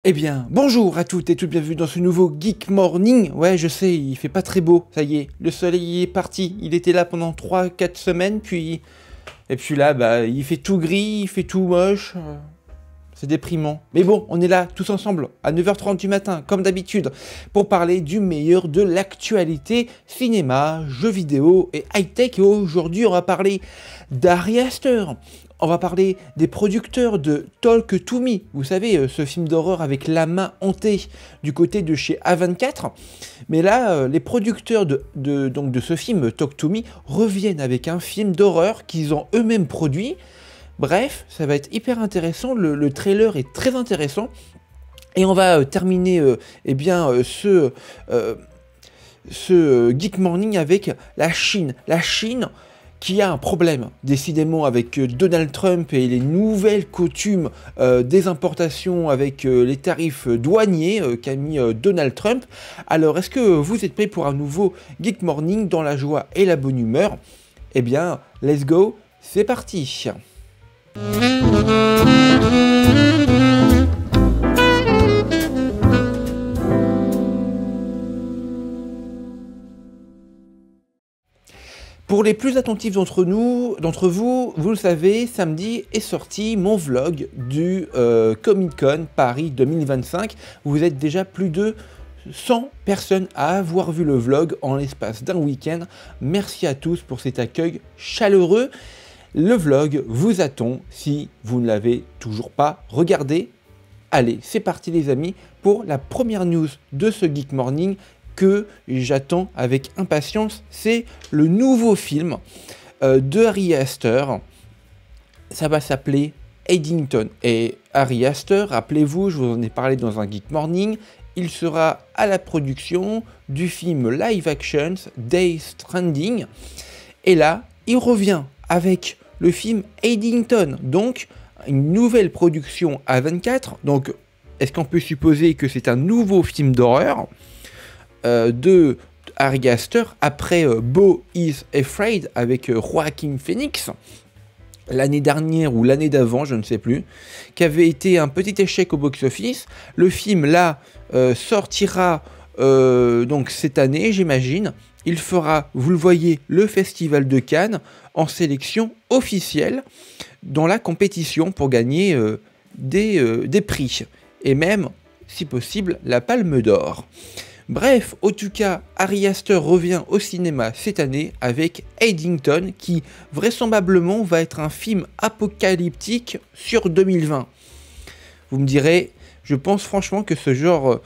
Eh bien, bonjour à toutes et toutes, bienvenue dans ce nouveau Geek Morning. Ouais, je sais, il fait pas très beau, ça y est, le soleil est parti. Il était là pendant 3-4 semaines, puis... Et puis là, bah, il fait tout gris, il fait tout moche. C'est déprimant. Mais bon, on est là, tous ensemble, à 9h30 du matin, comme d'habitude, pour parler du meilleur de l'actualité cinéma, jeux vidéo et high-tech. Et aujourd'hui, on va parler d'Ari Aster. On va parler des producteurs de Talk to Me, vous savez, ce film d'horreur avec la main hantée du côté de chez A24. Mais là, les producteurs de ce film Talk to Me reviennent avec un film d'horreur qu'ils ont eux-mêmes produit. Bref, ça va être hyper intéressant, le trailer est très intéressant. Et on va terminer ce Geek Morning avec la Chine. La Chine qui a un problème, décidément, avec Donald Trump et les nouvelles coutumes des importations avec les tarifs douaniers qu'a mis Donald Trump. Alors, est-ce que vous êtes prêts pour un nouveau Geek Morning dans la joie et la bonne humeur? Eh bien, let's go, c'est parti. Pour les plus attentifs d'entre vous, vous le savez, samedi est sorti mon vlog du Comic Con Paris 2025. Vous êtes déjà plus de 100 personnes à avoir vu le vlog en l'espace d'un week-end. Merci à tous pour cet accueil chaleureux. Le vlog vous attend si vous ne l'avez toujours pas regardé. Allez, c'est parti les amis pour la première news de ce Geek Morning que j'attends avec impatience. C'est le nouveau film de Ari Aster. Ça va s'appeler Eddington. Et Ari Aster, rappelez-vous, je vous en ai parlé dans un Geek Morning, il sera à la production du film live action Death Stranding. Et là, il revient avec le film Eddington, donc une nouvelle production A24. Donc, est-ce qu'on peut supposer que c'est un nouveau film d'horreur de Ari Aster après Beau is Afraid avec Joaquin Phoenix l'année dernière ou l'année d'avant, je ne sais plus, qui avait été un petit échec au box-office. Le film là sortira donc cette année, j'imagine. Il fera, vous le voyez, le Festival de Cannes en sélection officielle dans la compétition pour gagner des prix et même, si possible, la Palme d'Or. Bref, en tout cas, Ari Aster revient au cinéma cette année avec Eddington qui vraisemblablement va être un film apocalyptique sur 2020. Vous me direz, je pense franchement que ce genre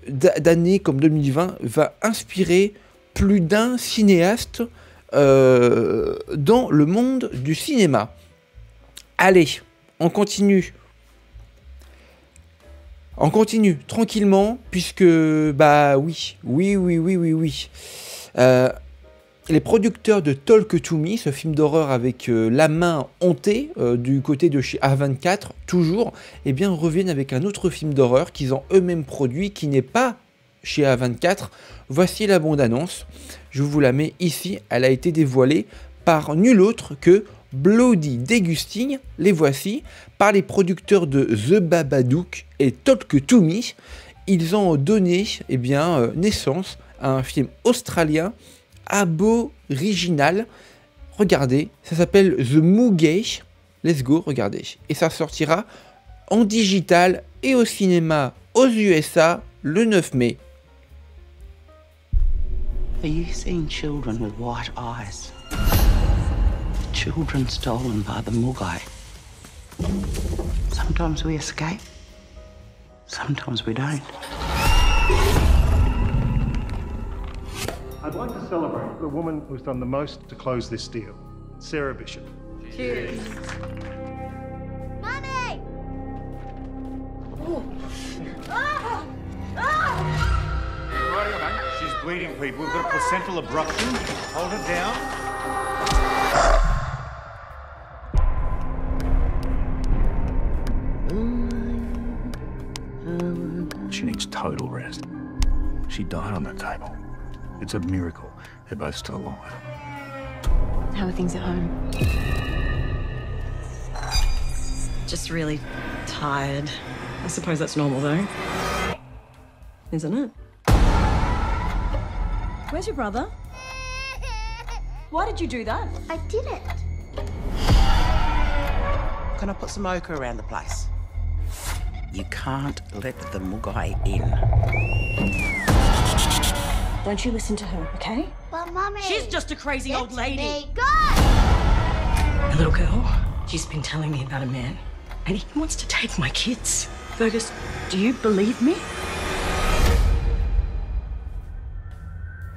d'année comme 2020 va inspirer plus d'un cinéaste dans le monde du cinéma. Allez, on continue. On continue tranquillement, puisque, bah oui. Les producteurs de Talk to Me, ce film d'horreur avec la main hantée du côté de chez A24, toujours, eh bien, reviennent avec un autre film d'horreur qu'ils ont eux-mêmes produit, qui n'est pas chez A24. Voici la bande-annonce. Je vous la mets ici. Elle a été dévoilée par nul autre que Bloody Degusting, les voici, par les producteurs de The Babadook et Talk to Me. Ils ont donné naissance à un film australien aboriginal. Regardez, ça s'appelle The Moogay. Let's go, regardez. Et ça sortira en digital et au cinéma aux USA le 9 mai. Are you seeing children with white eyes? Children stolen by the Mugai. Sometimes we escape, sometimes we don't. I'd like to celebrate the woman who's done the most to close this deal, Sarah Bishop. Cheers. Mommy! Oh. Ah! Ah! Right, okay. She's bleeding, people. We've got a placental abruption. Hold it down. She needs total rest. She died on the table. It's a miracle they're both still alive. How are things at home? Just really tired. I suppose that's normal, though. Isn't it? Where's your brother? Why did you do that? I didn't. Can I put some ochre around the place? You can't let the Mugai in. Don't you listen to her, okay? But Mummy... She's just a crazy old lady. Me go! A little girl, she's been telling me about a man, and he wants to take my kids. Fergus, do you believe me?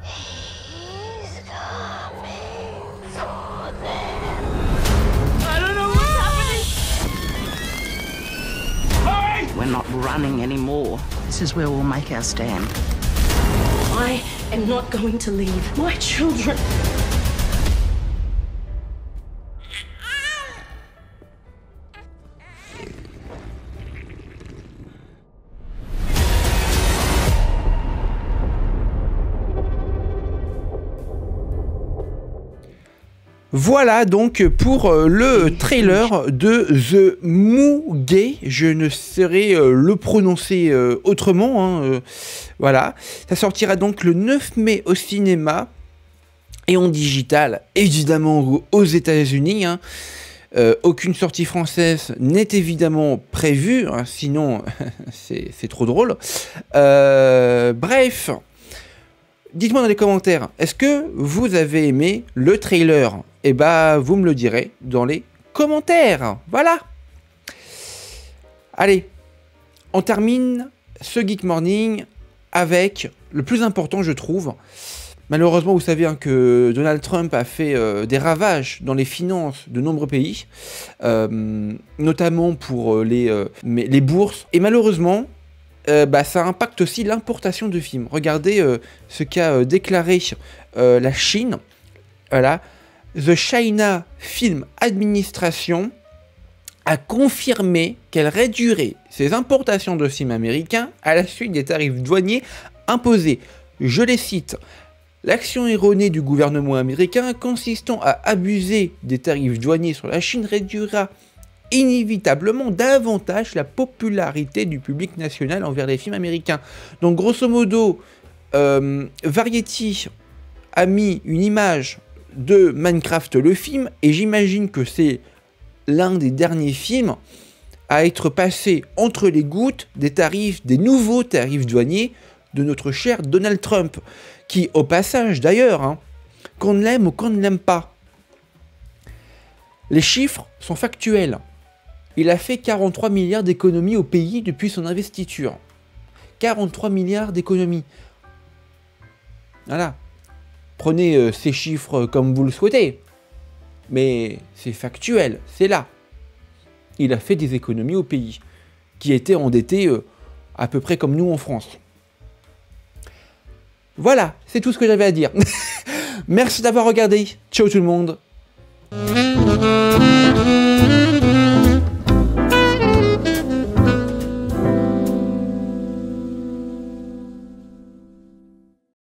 He's coming for them. I don't know what's happening. We're not running anymore. This is where we'll make our stand. I am not going to leave my children. Voilà donc pour le trailer de The Mugai. Je ne saurais le prononcer autrement. Voilà. Ça sortira donc le 9 mai au cinéma et en digital, évidemment aux États-Unis. Aucune sortie française n'est évidemment prévue, sinon c'est trop drôle. Bref, dites-moi dans les commentaires, est-ce que vous avez aimé le trailer ? Eh bah, vous me le direz dans les commentaires. Voilà. Allez, on termine ce Geek Morning avec le plus important, je trouve. Malheureusement, vous savez que Donald Trump a fait des ravages dans les finances de nombreux pays, notamment pour les bourses. Et malheureusement, ça impacte aussi l'importation de films. Regardez ce qu'a déclaré la Chine. Voilà. The China Film Administration a confirmé qu'elle réduirait ses importations de films américains à la suite des tarifs douaniers imposés. Je les cite. L'action erronée du gouvernement américain consistant à abuser des tarifs douaniers sur la Chine réduira inévitablement davantage la popularité du public national envers les films américains. Donc grosso modo, Variety a mis une image de Minecraft le film, et j'imagine que c'est l'un des derniers films à être passé entre les gouttes des nouveaux tarifs douaniers de notre cher Donald Trump, qui au passage d'ailleurs, qu'on l'aime ou qu'on ne l'aime pas, les chiffres sont factuels. Il a fait 43 milliards d'économies au pays depuis son investiture. 43 milliards d'économies. Voilà. Prenez ces chiffres comme vous le souhaitez, mais c'est factuel, c'est là. Il a fait des économies au pays, qui était endetté à peu près comme nous en France. Voilà, c'est tout ce que j'avais à dire. Merci d'avoir regardé. Ciao tout le monde.